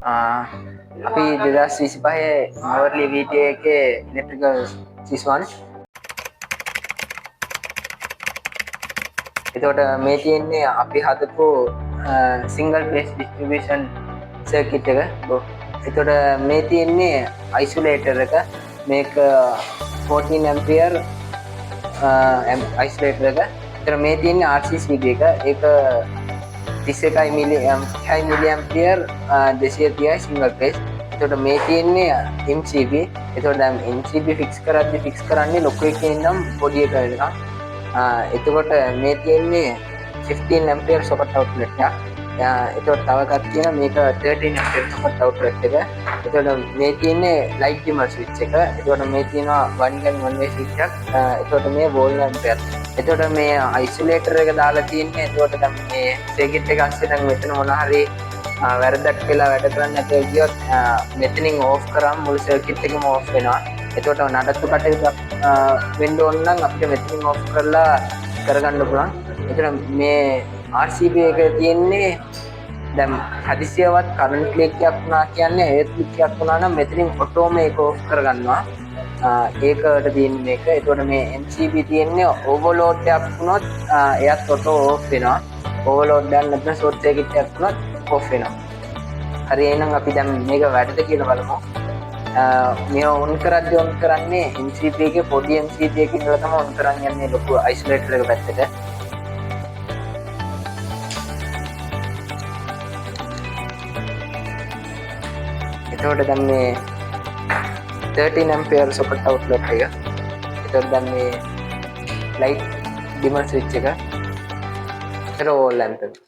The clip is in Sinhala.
අපි 2025 නවර්ලි VTA එකේ ඉලෙක්ට්‍රිකල් සිස්වන්. එතකොට මේ තියෙන්නේ අපි හදපු සිංගල් ෆේස් ඩිස්ට්‍රිබියුෂන් සර්කිට් එක. එතකොට මේ තියෙන්නේ අයිසොලේටර් එක. මේක 14 ඇම්පියර් අයිසොලේටර් එක. එතකොට මේ තියෙන්නේ RCCB එක. ඒක 31 මිලි ඇම්පියර් 230 සිංගල් ෆේස්. එතකොට මේ තියෙන්නේ MCB. එතකොට දැන් MCB ෆික්ස් කරන්නේ ලොකු එකේ ඉඳන් පොඩි එක වෙනකම්. එතකොට මේ තියෙන්නේ 15 ඇම්පියර් සොකට් අවුට්ලට් එකක්. එතකොට තව එකක් තියෙනවා මේක 13 ඇම්පියර් සොකට් අවුට්ලට් එක. එතකොට මේ තියෙන්නේ ලයිට් ඩිමර් ස්විච් එක. එතකොට මේ තියෙනවා 1 way ස්විච් එකක්. එතකොට මේ වෝල් ඇම්පියර්. එතකොට මේ අයිසොලේටර් එක දාලා තියෙන්නේ. එතකොට දැන් මේ සර්කිට් එක අස්සේ දැන් මෙතන මොන හරි වැරද්දක් වෙලා වැඩ කරන්නේ නැතුව ගියොත් මෙතනින් ඕෆ් කරාම මුළු සර්කිට් එකම ඕෆ් වෙනවා. එතකොට නඩත්තු කටයුත්තක් වෙන්න ඕන නම් අපිට මෙතනින් ඕෆ් කරලා කරගන්න පුළුවන්. එතකොට මේ RCB එක තියෙන්නේ දැන් හදිසියවත් කරන්ට් ලීක් එකක් වුණා කියන්නේ ඒත් ලීක් එකක් වුණා නම් මෙතනින් ඔටෝ මේක ඕෆ් කරගන්නවා. ඒකට තියෙන්නේ මේක. එතකොට මේ MCB තියෙන්නේ ඕවර්ලෝඩ් එකක් වුණොත් එයත් ඔටෝ ඕෆ් වෙනවා. ඕවර්ලෝඩ් එකක් නැත්නම් ෂෝට් සර්කිට් එකක් වුණොත් ඕෆ් වෙනවා. හරි එහෙනම් අපි දැන් මේක වැඩද කියලා බලමු. මේ ඔන් කරන්නේ MCB එකේ පොඩි MCB එකකින් ඉඳලා තමයි ඔන් කරන් යන්නේ ලොකු අයිසොලේටර් එක පැත්තට. එතකොට දැන් මේ 13 ඇම්පියර් සොකට් අවුට්ලට් එක. එතකොට දැන් මේ ලයිට් ඩිමර් ස්විච් එක. ඒතර ඕල් ලැම්ප් එක.